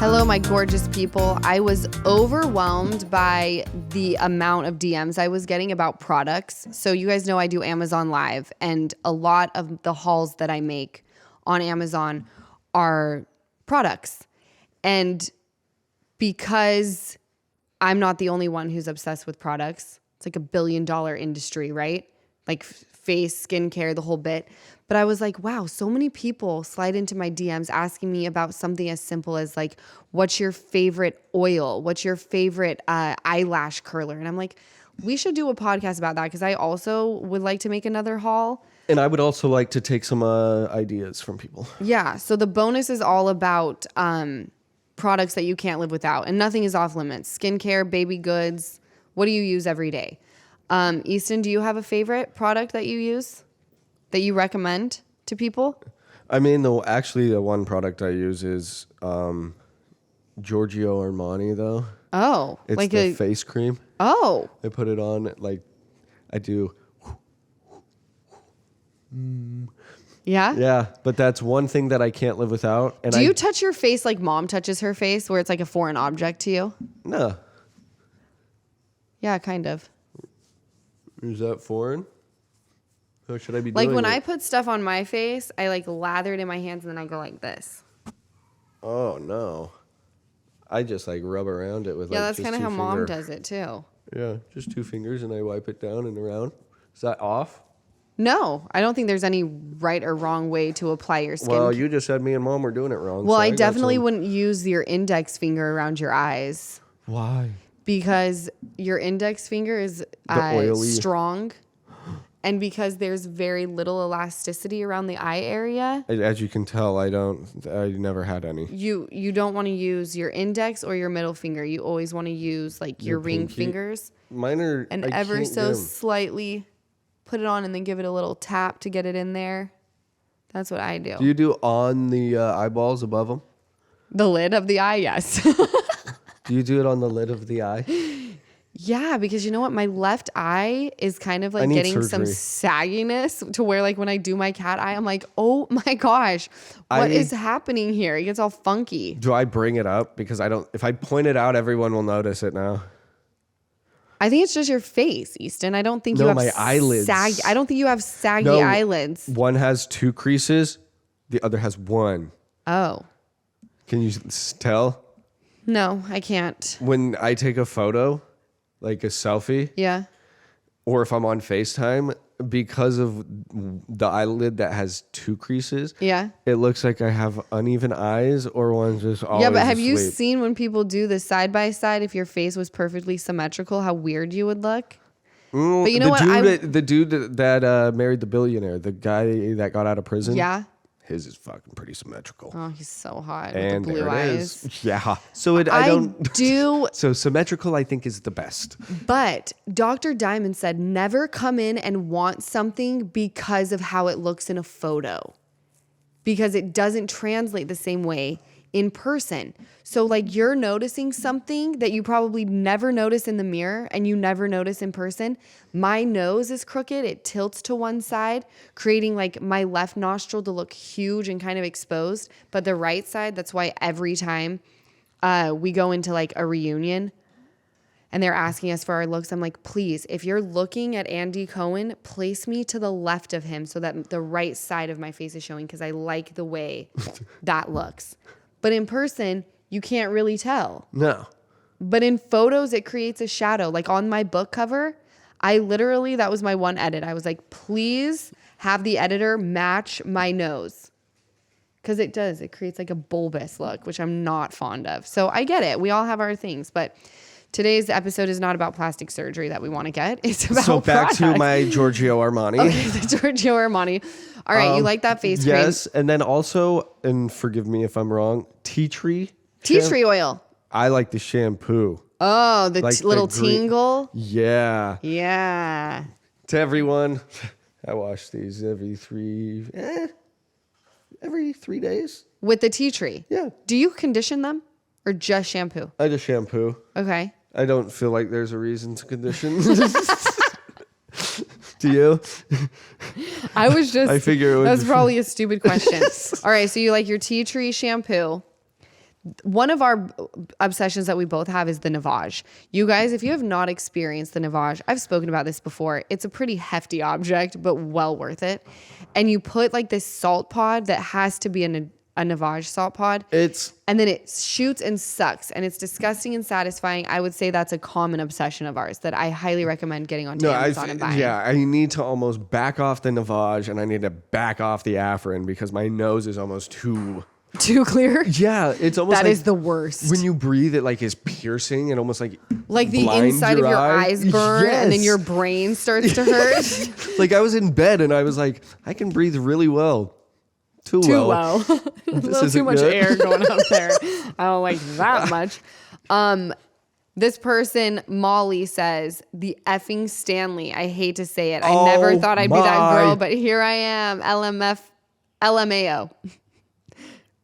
Hello, my gorgeous people. I was overwhelmed by the amount of DMs I was getting about products. So you guys know I do Amazon Live, and a lot of the hauls that I make on Amazon are products. And because I'm not the only one who's obsessed with products, it's like $1 billion industry, right? Like face, skincare, the whole bit. But I was like, wow, so many people slide into my DMs asking me about something as simple as like, what's your favorite oil? What's your favorite eyelash curler? And I'm like, we should do a podcast about that because I also would like to make another haul. And I would also like to take some ideas from people. Yeah. So the bonus is all about products that you can't live without. And nothing is off limits. Skincare, baby goods. What do you use every day? Easton, do you have a favorite product that you use that you recommend to people? I mean, the one product I use is Giorgio Armani, though. Oh. It's like the face cream. Oh. I put it on, like, I do. Yeah? Yeah, but that's one thing that I can't live without. And do you touch your face like mom touches her face, where it's like a foreign object to you? No. Yeah, kind of. Is that foreign? How should I be like doing when it? I put stuff on my face, I like lather it in my hands and then I go like this. Oh, no. I just like rub around it with yeah, like that's kind of how mom does it too. Yeah, just 2 fingers and I wipe it down and around. Is that off? No, I don't think there's any right or wrong way to apply your skin. Well, you just said me and mom were doing it wrong. Well, so I definitely wouldn't use your index finger around your eyes. Why? Because your index finger is strong. And because there's very little elasticity around the eye area. As you can tell, I never had any. You don't want to use your index or your middle finger. You always want to use like your ring fingers. Mine are... And ever so slightly put it on and then give it a little tap to get it in there. That's what I do. Do you do on the eyeballs above them? The lid of the eye, yes. Do you do it on the lid of the eye? Yeah, because you know what? My left eye is kind of like getting some sagginess to where like when I do my cat eye, I'm like, oh my gosh, what is happening here? It gets all funky. Do I bring it up? Because if I point it out, everyone will notice it now. I think it's just your face, Easton. I don't think you have my eyelids. I don't think you have saggy eyelids. One has 2 creases. The other has 1. Oh. Can you tell? No, I can't. When I take a photo, like a selfie. Yeah. Or if I'm on FaceTime, because of the eyelid that has 2 creases. Yeah. It looks like I have uneven eyes or one's just always Yeah, but have you asleep. seen when people do the side by side, if your face was perfectly symmetrical, how weird you would look? But you know what? The dude that married the billionaire, the guy that got out of prison. Yeah. His is fucking pretty symmetrical. Oh, he's so hot And with the blue eyes. Yeah. So So symmetrical, I think, is the best. But Dr. Diamond said never come in and want something because of how it looks in a photo. Because it doesn't translate the same way in person. So like you're noticing something that you probably never notice in the mirror and you never notice in person. My nose is crooked. It tilts to one side, creating like my left nostril to look huge and kind of exposed. But the right side, that's why every time we go into like a reunion and they're asking us for our looks, I'm like, please, if you're looking at Andy Cohen, place me to the left of him so that the right side of my face is showing because I like the way that looks. But in person, you can't really tell. No. But in photos, it creates a shadow. Like on my book cover, that was my one edit. I was like, please have the editor match my nose. Because it does. It creates like a bulbous look, which I'm not fond of. So I get it. We all have our things. But today's episode is not about plastic surgery that we want to get. It's about So back products. to my Giorgio Armani. Okay, the Giorgio Armani. All right, you like that face cream? Yes, and then also, and forgive me if I'm wrong, tea tree oil. I like the shampoo. Oh, the Like little the green- tingle. Yeah. Yeah. To everyone, I wash these every 3 days. With the tea tree. Yeah. Do you condition them or just shampoo? I just shampoo. Okay. I don't feel like there's a reason to condition. Do you? I figure it was... That's probably a stupid question. Yes. All right, so you like your tea tree shampoo. One of our obsessions that we both have is the Nivage. You guys, if you have not experienced the Nivage, I've spoken about this before. It's a pretty hefty object, but well worth it. And you put like this salt pod that has to be a Nivage salt pod. And then it shoots and sucks. And it's disgusting and satisfying. I would say that's a common obsession of ours that I highly recommend getting onto Amazon and buying. Yeah, I need to almost back off the Nivage and I need to back off the Afrin because my nose is almost too clear. Yeah, it's almost that is the worst. When you breathe, it like is piercing and almost like the inside of your eyes burn, and then your brain starts to hurt. Like I was in bed and I was like, I can breathe really well. Too well. A little too much air going up there. I don't like that much. This person, Molly, says, the effing Stanley. I hate to say it. I never thought I'd be that girl, but here I am. LMAO.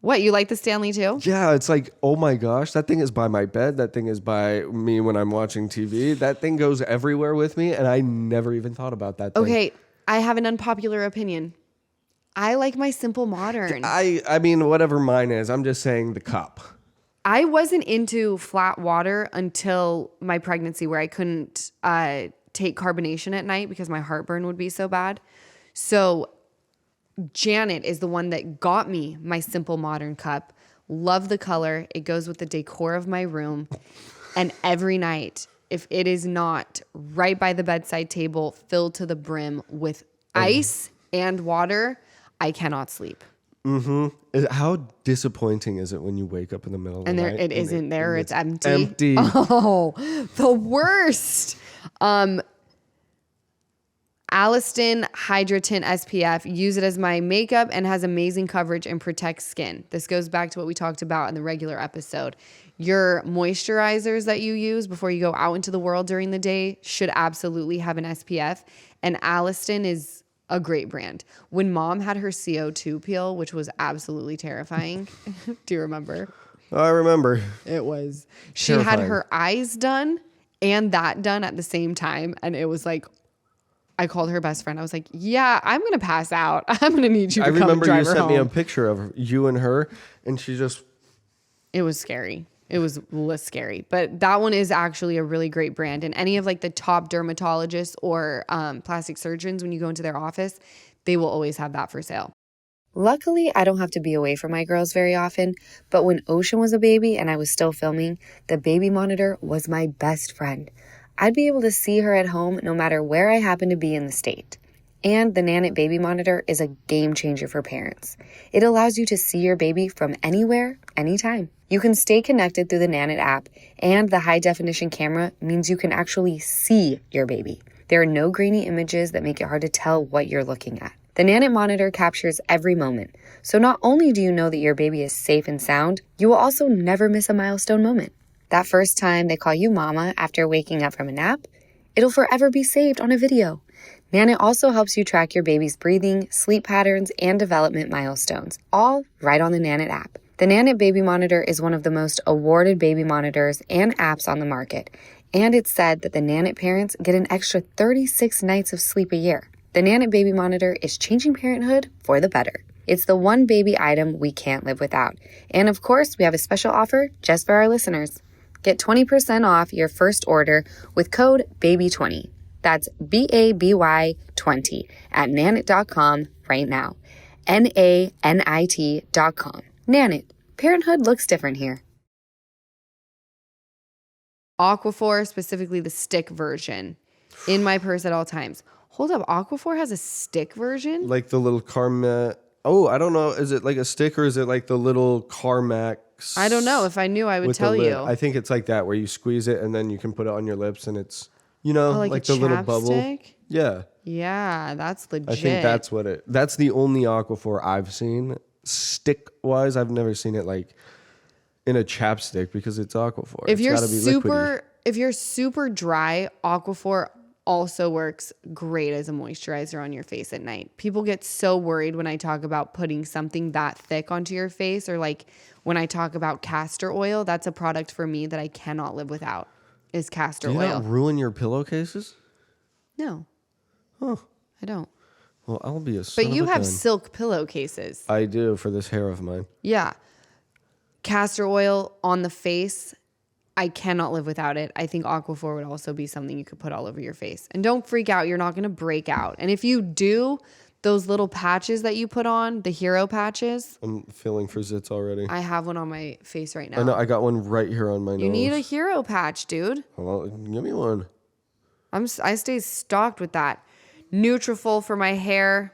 What, you like the Stanley too? Yeah, it's like, oh my gosh, that thing is by my bed. That thing is by me when I'm watching TV. That thing goes everywhere with me, and I never even thought about that thing. Okay, I have an unpopular opinion. I like my Simple Modern. I mean, whatever mine is, I'm just saying the cup. I wasn't into flat water until my pregnancy where I couldn't take carbonation at night because my heartburn would be so bad. So Janet is the one that got me my Simple Modern cup. Love the color. It goes with the decor of my room. And every night, if it is not right by the bedside table, filled to the brim with ice and water, I cannot sleep. Mm-hmm. How disappointing is it when you wake up in the middle of the night? It isn't there. It's empty. Empty. Oh, the worst. Aliston Hydrotint SPF. Use it as my makeup and has amazing coverage and protects skin. This goes back to what we talked about in the regular episode. Your moisturizers that you use before you go out into the world during the day should absolutely have an SPF. And Aliston is a great brand. When mom had her CO2 peel, which was absolutely terrifying. Do you remember? I remember. It was. She terrifying. had her eyes done and that done at the same time. And it was like, I called her best friend. I was like, yeah, I'm going to pass out. I'm going to need you to come drive her home. I remember you sent me a picture of you and her, and she just... It was scary. It was less scary. But that one is actually a really great brand. And any of like the top dermatologists or plastic surgeons, when you go into their office, they will always have that for sale. Luckily, I don't have to be away from my girls very often. But when Ocean was a baby and I was still filming, the baby monitor was my best friend. I'd be able to see her at home no matter where I happen to be in the state. And the Nanet baby monitor is a game changer for parents. It allows you to see your baby from anywhere, anytime. You can stay connected through the Nanet app, and the high-definition camera means you can actually see your baby. There are no grainy images that make it hard to tell what you're looking at. The Nanet monitor captures every moment, so not only do you know that your baby is safe and sound, you will also never miss a milestone moment. That first time they call you mama after waking up from a nap, it'll forever be saved on a video. Nanet also helps you track your baby's breathing, sleep patterns, and development milestones, all right on the Nanet app. The Nanet Baby Monitor is one of the most awarded baby monitors and apps on the market, and it's said that the Nanet parents get an extra 36 nights of sleep a year. The Nanet Baby Monitor is changing parenthood for the better. It's the one baby item we can't live without. And of course, we have a special offer just for our listeners. Get 20% off your first order with code BABY20. That's BABY20 at Nanet.com right now. NANIT.com. Nanet. Parenthood looks different here. Aquafor, specifically the stick version, in my purse at all times. Hold up, Aquafor has a stick version? Like the little Carmax. Oh, I don't know. Is it like a stick or is it like the little Carmax? I don't know. If I knew, I would tell you. I think it's like that where you squeeze it and then you can put it on your lips and it's, you know, like the little bubble. Yeah. Yeah, that's legit. I think that's the only Aquafor I've seen. Stick wise, I've never seen it like in a chapstick because it's Aquafor. If you're super dry, Aquafor also works great as a moisturizer on your face at night. People get so worried when I talk about putting something that thick onto your face, or like when I talk about castor oil. That's a product for me that I cannot live without, is castor oil. Do you not ruin your pillowcases? No. Huh. I don't. Well, I'll be a But you have silk pillowcases. I do, for this hair of mine. Yeah. Castor oil on the face, I cannot live without it. I think Aquafor would also be something you could put all over your face. And don't freak out. You're not going to break out. And if you do, those little patches that you put on, the hero patches. I'm feeling for zits already. I have one on my face right now. I know. I got one right here on my nose. You need a hero patch, dude. Well, give me one. I stay stocked with that. Nutrafol for my hair.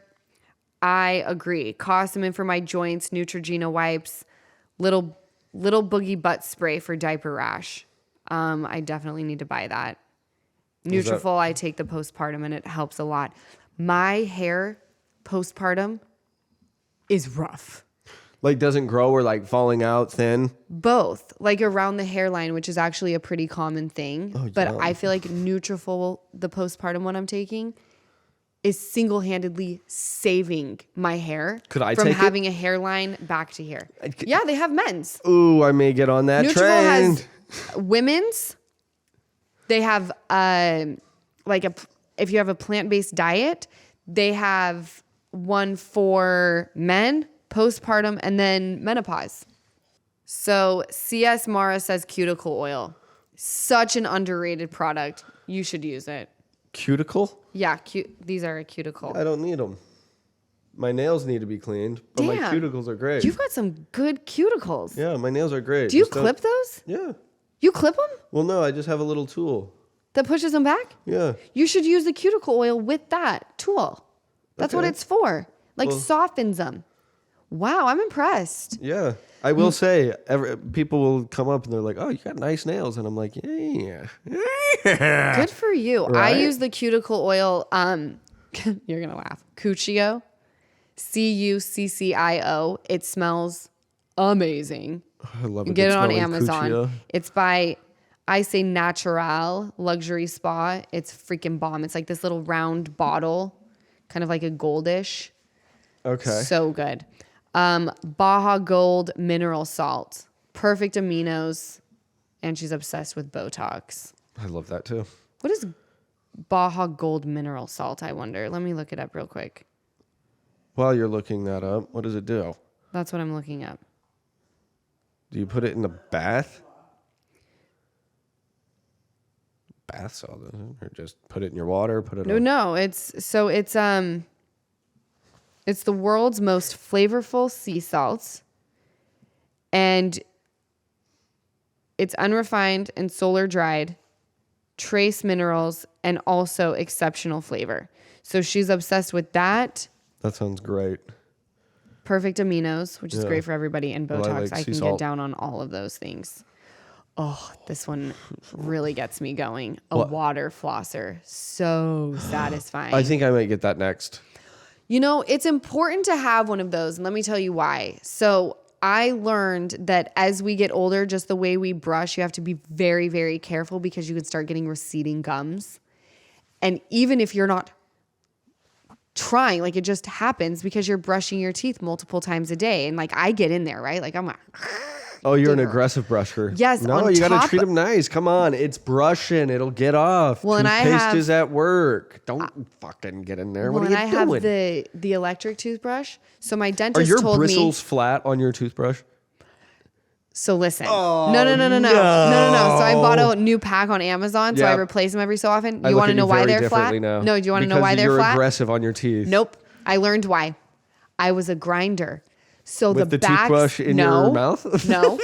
I agree. Cosmin for my joints. Neutrogena wipes. Little boogie butt spray for diaper rash. I definitely need to buy that. Nutrafol, I take the postpartum and it helps a lot. My hair postpartum is rough. Like doesn't grow or like falling out thin? Both. Like around the hairline, which is actually a pretty common thing. Oh, but yeah. I feel like Nutrafol, the postpartum one I'm taking, is single-handedly saving my hair Could I from take having a hairline back to here. Yeah, they have men's. Ooh, I may get on that Nutrafol train. has women's. They have if you have a plant-based diet, they have one for men, postpartum, and then menopause. So CS Mara says cuticle oil. Such an underrated product. You should use it. Cuticle? Yeah, these are a cuticle. I don't need them. My nails need to be cleaned, but my Damn. cuticles are great. You've got some good cuticles. Yeah, my nails are great. Do you Just don't- clip those? Yeah. You clip them? Well, no, I just have a little tool. That pushes them back? Yeah. You should use the cuticle oil with that tool. That's what Okay. it's for. Like Well- softens them. Wow, I'm impressed. Yeah. I will say, people will come up and they're like, oh, you got nice nails. And I'm like, yeah. Good for you. Right? I use the cuticle oil. You're going to laugh. Cuccio. Cuccio. It smells amazing. I love it. Get it on smelling Amazon. Cuccio. It's by I Say Natural Luxury Spa. It's freaking bomb. It's like this little round bottle, kind of like a goldish. Okay. So good. Baja Gold mineral salt. Perfect aminos. And she's obsessed with Botox. I love that too. What is Baja Gold mineral salt, I wonder? Let me look it up real quick. While you're looking that up, what does it do? That's what I'm looking up. Do you put it in the bath? Bath salt, or just put it in your water? Put it on. No. It's the world's most flavorful sea salts, and it's unrefined and solar dried, trace minerals, and also exceptional flavor. So she's obsessed with that. That sounds great. Perfect aminos, which is Yeah. great for everybody, and Well, I Botox. like I sea can salt. get down on all of those things. Oh, this one really gets me going. A water flosser. So satisfying. I think I might get that next. You know, it's important to have one of those, and let me tell you why. So I learned that as we get older, just the way we brush, you have to be very, very careful because you can start getting receding gums. And even if you're not trying, like it just happens because you're brushing your teeth multiple times a day. And like I get in there, right? Like I'm like, Oh, you're an aggressive brusher. Yes, No, on you got top- to treat them nice. Come on. It's brushing. It'll get off. Well, and I Toothpaste have- is at work. Don't fucking get in there. well, What are and you I doing? have the electric toothbrush. So my Are dentist your told me. bristles flat on your toothbrush? So listen. Oh, No. So I bought a new pack on Amazon. So I Yep. replace them every so often. I You look want to at know you why very they're flat? differently now. No, do you want to know Because why they're you're flat? aggressive on your teeth. Nope. I learned why. I was a grinder. So With the backs, toothbrush in your mouth? No.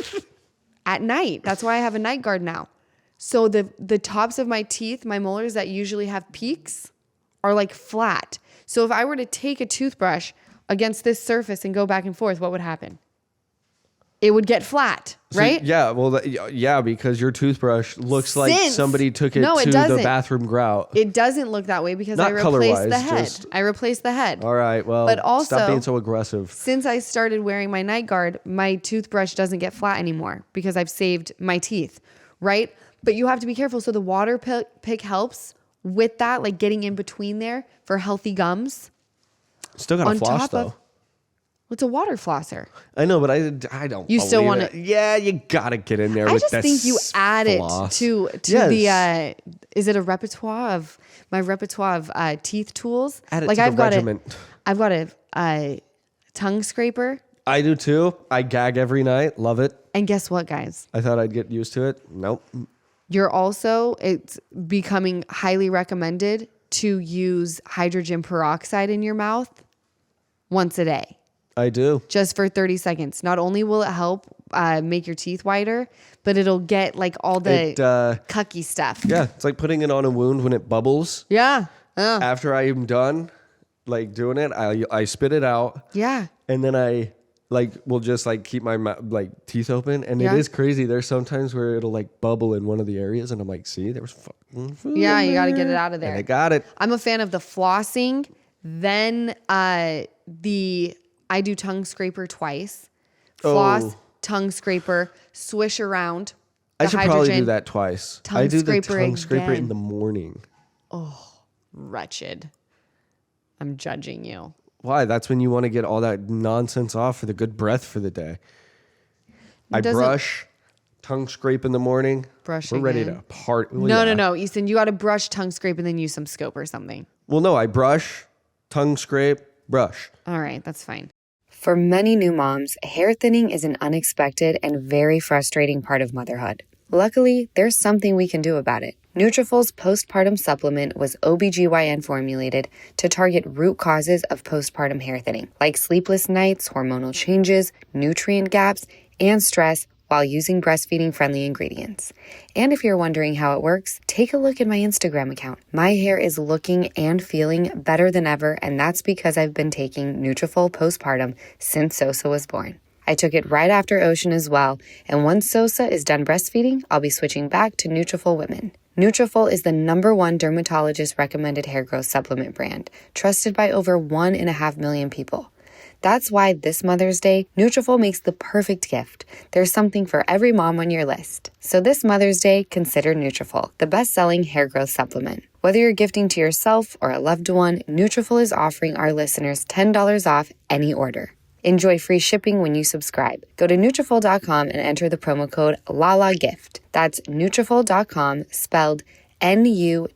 At night. That's why I have a night guard now. So the tops of my teeth, my molars that usually have peaks, are like flat. So if I were to take a toothbrush against this surface and go back and forth, what would happen? It would get flat, So, right? yeah, well, yeah, because your toothbrush looks like Since- somebody took it No, it to the doesn't. bathroom grout. It doesn't look that way because Not I replaced the color-wise, head. just- I replaced the head. All right, well, But also- stop being so aggressive. Since I started wearing my night guard, my toothbrush doesn't get flat anymore because I've saved my teeth, right? But you have to be careful. So the water pick helps with that, like getting in between there for healthy gums. Still got to on floss, top though. of- It's a water flosser. I know, but I don't. You still believe wanna- it. Yeah, you gotta get in there I with just that think you add floss. it to Yes. is it a repertoire of teeth tools? Add it like to the I've got regiment. I've got a tongue scraper I do too. I gag every night. Love it. And guess what, guys? I thought I'd get used to it. Nope. It's becoming highly recommended to use hydrogen peroxide in your mouth once a day. I do. Just for 30 seconds. Not only will it help make your teeth whiter, but it'll get like all the cucky stuff. Yeah, it's like putting it on a wound when it bubbles. Yeah. After I'm done like doing it, I spit it out. Yeah. And then I will just keep my teeth open, and it is crazy. There's sometimes where it'll bubble in one of the areas, and I'm like, see, there was fucking food. Yeah, you got to get it out of there. And I got it. I'm a fan of the flossing. Then I do tongue scraper twice. Floss, tongue scraper, swish around. I should probably do that twice. I do the tongue scraper again. in the morning. Oh, wretched. I'm judging you. Why? That's when you want to get all that nonsense off for the good breath for the day. I brush, tongue scrape in the morning. Brush We're again. ready to party. Well, no. Easton, you got to brush, tongue scrape, and then use some scope or something. Well, no, I brush, tongue scrape, brush. All right, that's fine. For many new moms, hair thinning is an unexpected and very frustrating part of motherhood. Luckily, there's something we can do about it. Nutrafol's postpartum supplement was OBGYN formulated to target root causes of postpartum hair thinning, like sleepless nights, hormonal changes, nutrient gaps, and stress while using breastfeeding-friendly ingredients. And if you're wondering how it works, take a look at my Instagram account. My hair is looking and feeling better than ever, and that's because I've been taking Nutrafol postpartum since Sosa was born. I took it right after Ocean as well, and once Sosa is done breastfeeding, I'll be switching back to Nutrafol Women. Nutrafol is the #1 dermatologist-recommended hair growth supplement brand, trusted by over 1.5 million people. That's why this Mother's Day, Nutrafol makes the perfect gift. There's something for every mom on your list. So this Mother's Day, consider Nutrafol, the best-selling hair growth supplement. Whether you're gifting to yourself or a loved one, Nutrafol is offering our listeners $10 off any order. Enjoy free shipping when you subscribe. Go to Nutrafol.com and enter the promo code LALAGIFT. That's Nutrafol.com, spelled Nutrafol.com,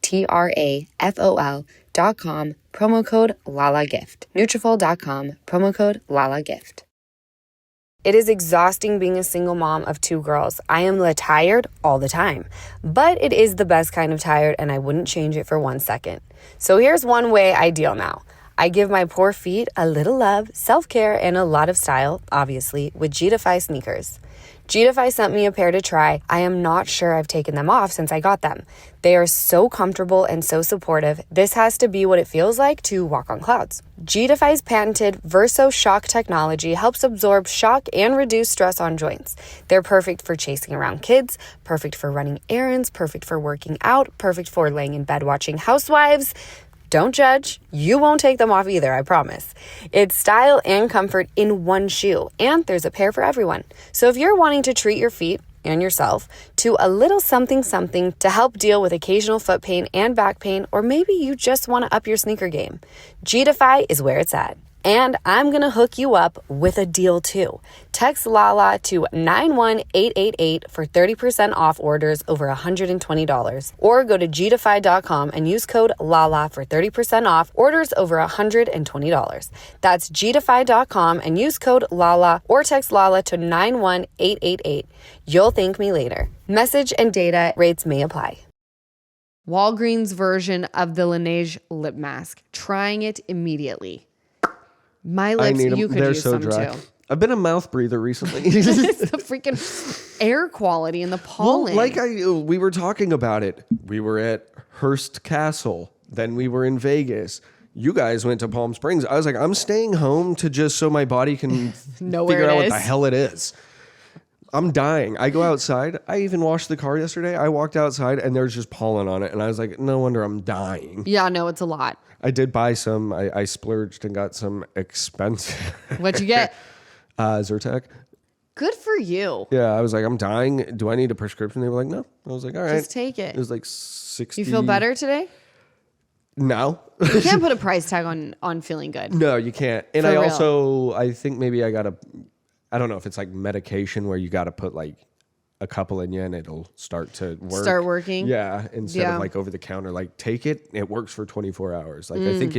promo code LALAGIFT. Nutrafol.com, promo code LALAGIFT. It is exhausting being a single mom of 2 girls. I am tired all the time, but it is the best kind of tired, and I wouldn't change it for 1 second. So here's one way I deal now. I give my poor feet a little love, self-care, and a lot of style, obviously, with Gify Sneakers. Gify sent me a pair to try. I am not sure I've taken them off since I got them. They are so comfortable and so supportive. This has to be what it feels like to walk on clouds. Gify's patented Verso Shock technology helps absorb shock and reduce stress on joints. They're perfect for chasing around kids, perfect for running errands, perfect for working out, perfect for laying in bed watching Housewives. Don't judge. You won't take them off either, I promise. It's style and comfort in one shoe, and there's a pair for everyone. So if you're wanting to treat your feet and yourself to a little something to help deal with occasional foot pain and back pain, or maybe you just want to up your sneaker game, Gify is where it's at. And I'm going to hook you up with a deal too. Text Lala to 91888 for 30% off orders over $120. Or go to Gify.com and use code LALA for 30% off orders over $120. That's Gify.com and use code LALA or text Lala to 91888. You'll thank me later. Message and data rates may apply. Walgreens version of the Laneige lip mask. Trying it immediately. My lips, you could use some too. I've been a mouth breather recently. It's the freaking air quality and the pollen. Well, we were talking about it. We were at Hearst Castle. Then we were in Vegas. You guys went to Palm Springs. I was like, I'm staying home to just so my body can figure out what the hell it is. I'm dying. I go outside. I even washed the car yesterday. I walked outside and there's just pollen on it. And I was like, no wonder I'm dying. Yeah, no, it's a lot. I did buy some. I splurged and got some expensive. What'd you get? Zyrtec. Good for you. Yeah, I was like, I'm dying. Do I need a prescription? They were like, no. I was like, all right. Just take it. It was like 60. You feel better today? No. You can't put a price tag on feeling good. No, you can't. And For I real. also, I think maybe I don't know if it's like medication where you got to put like a couple in you and it'll start to work. Start working? Yeah. Instead of like over the counter, like take it. It works for 24 hours. Like I think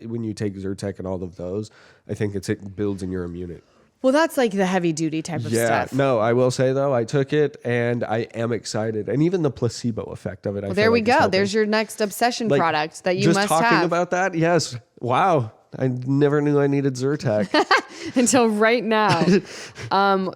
when you take Zyrtec and all of those, I think it builds in your immunity. Well, that's like the heavy duty type of stuff. No, I will say though, I took it and I am excited. And even the placebo effect of it. Well, there we go. There's your next obsession product that you must have. Just talking about that. Yes. Wow. I never knew I needed Zyrtec. Until right now.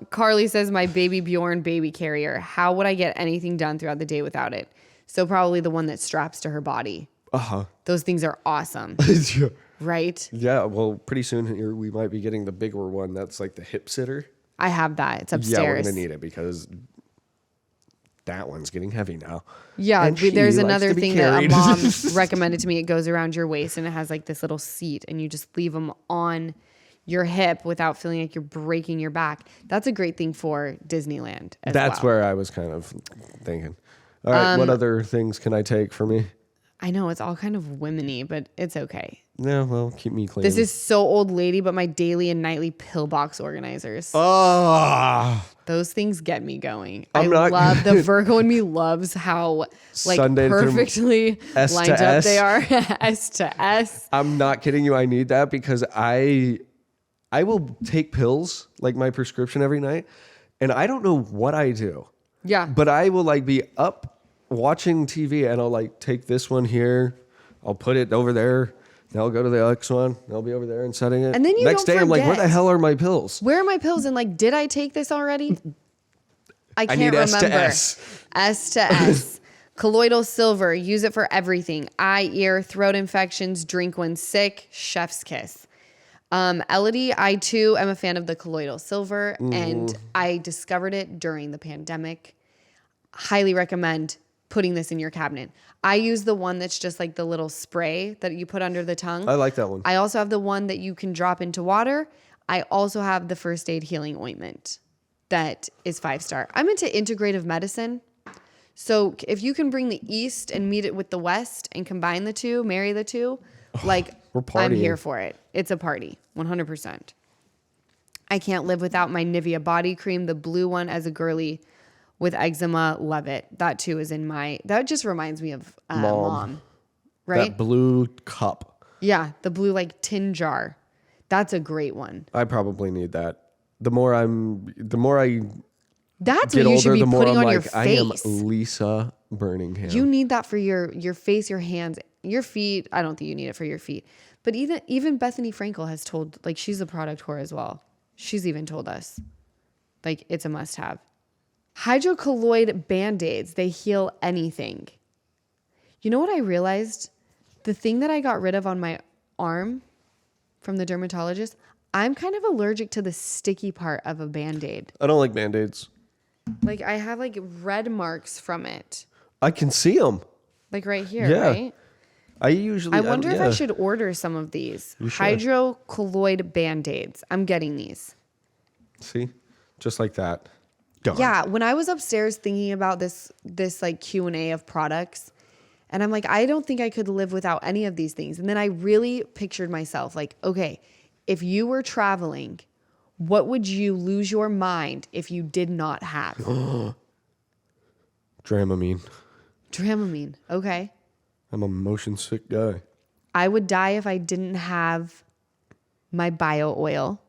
Carly says, my baby Bjorn baby carrier. How would I get anything done throughout the day without it? So probably the one that straps to her body. Uh-huh. Those things are awesome. Yeah. Right? Yeah. Well, pretty soon here we might be getting the bigger one. That's like the hip sitter. I have that. It's upstairs. Yeah, we're going to need it because that one's getting heavy now. Yeah, there's another thing that a mom recommended to me. It goes around your waist and it has like this little seat and you just leave them on your hip without feeling like you're breaking your back. That's a great thing for Disneyland as That's well. where I was kind of thinking. All right, what other things can I take for me? I know it's all kind of womany, but it's okay. Yeah, well, keep me clean. This is so old lady, but my daily and nightly pillbox organizers. Oh, Those things get me going. I'm I not love the good. Virgo in me loves how like Sunday perfectly S to lined up S. they are. S to S. I'm not kidding you. I need that because I will take pills, like my prescription every night, and I don't know what I do. Yeah. But I will like be up watching TV and I'll like take this one here. I'll put it over there. Then I'll go to the next one. I'll be over there and setting it. And then you next don't day I'm like, where forget. the hell are my pills? Where are my pills? And like, did I take this already? I can't need remember. S to S. S to S. Colloidal silver. Use it for everything. Eye, ear, throat infections. Drink when sick. Chef's kiss. Elodie, I too am a fan of the colloidal silver, and I discovered it during the pandemic. Highly recommend putting this in your cabinet. I use the one that's just like the little spray that you put under the tongue. I like that one. I also have the one that you can drop into water. I also have the first aid healing ointment that is 5-star. I'm into integrative medicine. So if you can bring the East and meet it with the West and combine the two, marry the two, like We're I'm partying. here for it. It's a party, 100%. I can't live without my Nivea body cream, the blue one as a girly with eczema. Love it. That too is in that just reminds me of mom, right? That blue cup. Yeah, the blue like tin jar. That's a great one. I probably need that. The more I That's get what you should older, be the more putting I'm on your like, I am face. Lisa Burningham. You need that for your face, your hands, your feet. I don't think you need it for your feet. But even Bethany Frankel has told, like, she's a product whore as well. She's even told us, like, it's a must-have. Hydrocoloid Band-Aids, they heal anything. You know what I realized? The thing that I got rid of on my arm from the dermatologist, I'm kind of allergic to the sticky part of a Band-Aid. I don't like Band-Aids. Like, I have, like, red marks from it. I can see them. Like, right here, Yeah. right? I wonder if I should order some of these. You should. Hydrocoloid Band-Aids. I'm getting these. See? Just like that. Done. Yeah, when I was upstairs thinking about this like Q&A of products, and I'm like, I don't think I could live without any of these things. And then I really pictured myself like, okay, if you were traveling, what would you lose your mind if you did not have? Dramamine. Dramamine. Okay. I'm a motion sick guy. I would die if I didn't have my bio oil,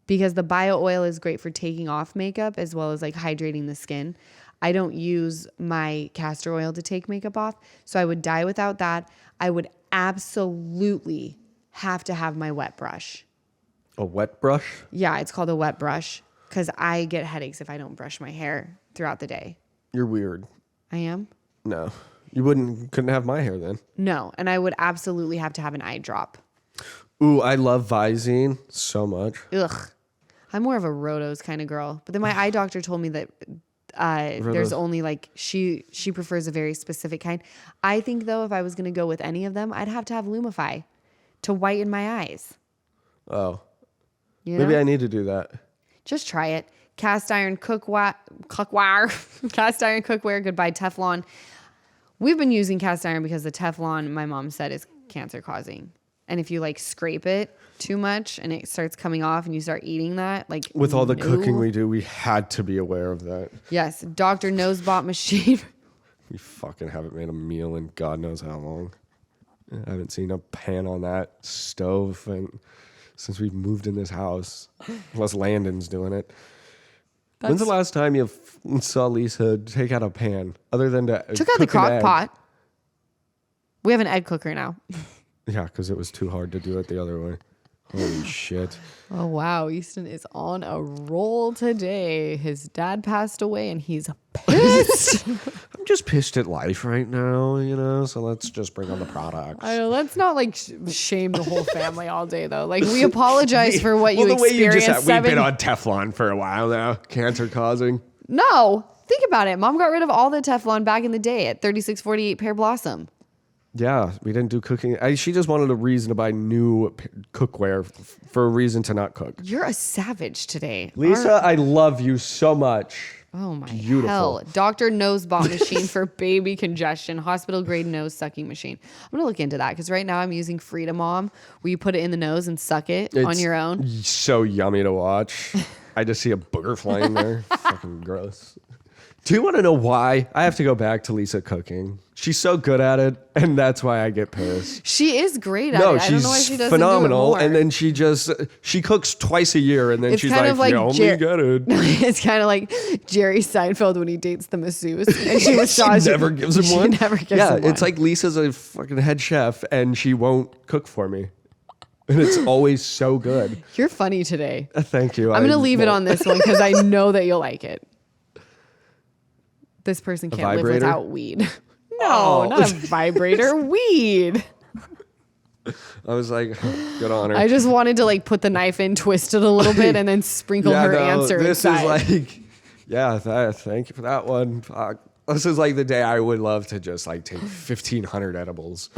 because the bio oil is great for taking off makeup as well as like hydrating the skin. I don't use my castor oil to take makeup off, so I would die without that. I would absolutely have to have my wet brush. A wet brush? Yeah, it's called a wet brush because I get headaches if I don't brush my hair throughout the day. You're weird. I am? No. You couldn't have my hair then. No, and I would absolutely have to have an eye drop. Ooh, I love Visine so much. Ugh. I'm more of a Rotos kind of girl. But then my eye doctor told me that there's only like, she prefers a very specific kind. I think though, if I was going to go with any of them, I'd have to have Lumify to whiten my eyes. Oh. You Maybe know? I need to do that. Just try it. Cast iron cookware. Cast iron cookware. Goodbye Teflon. We've been using cast iron because the Teflon, my mom said, is cancer causing. And if you like scrape it too much and it starts coming off and you start eating that, like With all the no. cooking we do, we had to be aware of that. Yes, Dr. Nosebot machine. We fucking haven't made a meal in God knows how long. I haven't seen a pan on that stove and since we've moved in this house. Unless Landon's doing it. When's the last time you saw Lisa take out a pan other than to Took out the cook an crock egg? pot. We have an egg cooker now. Yeah, because it was too hard to do it the other way. Holy shit. Oh, wow. Easton is on a roll today. His dad passed away and he's pissed. I'm just pissed at life right now, you know, so let's just bring on the products. I know, let's not like shame the whole family all day, though. Like, we apologize for what you the way experienced. you just we've been on Teflon for a while now. Cancer causing. No. Think about it. Mom got rid of all the Teflon back in the day at 3648 Pear Blossom. Yeah, we didn't do cooking. She just wanted a reason to buy new cookware for a reason to not cook. You're a savage today. Lisa, I love you so much. Oh my Beautiful. hell. Doctor nose bot machine for baby congestion. Hospital grade nose sucking machine. I'm going to look into that because right now I'm using Freedom Mom where you put it in the nose and suck it on your own. So yummy to watch. I just see a booger flying there. Fucking gross. Do you want to know why? I have to go back to Lisa cooking. She's so good at it, and that's why I get pissed. She is great at it. I don't know why she doesn't phenomenal. do it more. And then she cooks twice a year, and then It's she's kind of like you only get it. It's kind of like Jerry Seinfeld when he dates the masseuse, and she never gives him one. Never gives him one. It's like Lisa's a fucking head chef, and she won't cook for me. And it's always so good. You're funny today. Thank you. I'm going to leave it on this one because I know that you'll like it. This person can't live vibrator? without weed. No, not a vibrator. Weed. I was like, good on her. I just wanted to like put the knife in, twist it a little bit, and then sprinkle her answer this inside. is like, thank you for that one. Fuck. This is like the day I would love to just like take 1,500 edibles.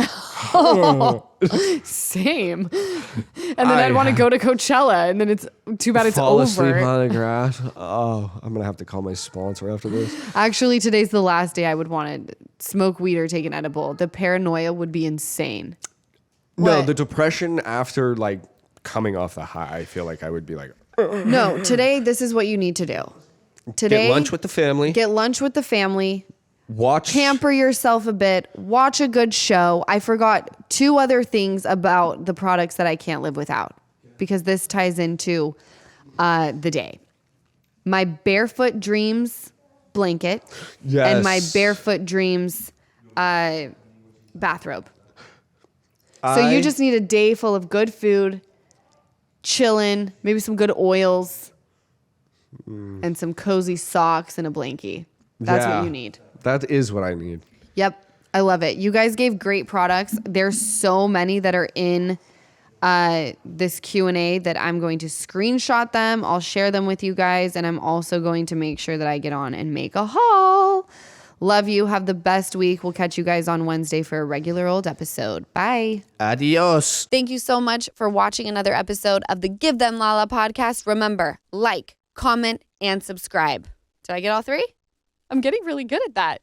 Same. And then I'd want to go to Coachella, and then it's too bad it's Fall over. asleep on the grass. Oh, I'm gonna have to call my sponsor after this. Actually, today's the last day I would want to smoke weed or take an edible. The paranoia would be insane. No, What? the depression after like coming off the high, I feel like I would be like, No, today this is what you need to do. Today, get lunch with the family. Get lunch with the family. Watch. Pamper yourself a bit. Watch a good show. I forgot 2 other things about the products that I can't live without because this ties into the day. My Barefoot Dreams blanket and my Barefoot Dreams bathrobe. So you just need a day full of good food, chilling, maybe some good oils, and some cozy socks and a blankie. That's what you need. That is what I need. Yep. I love it. You guys gave great products. There's so many that are in this Q&A that I'm going to screenshot them. I'll share them with you guys. And I'm also going to make sure that I get on and make a haul. Love you. Have the best week. We'll catch you guys on Wednesday for a regular old episode. Bye. Adios. Thank you so much for watching another episode of the Give Them Lala podcast. Remember, like, comment, and subscribe. Did I get all 3? I'm getting really good at that.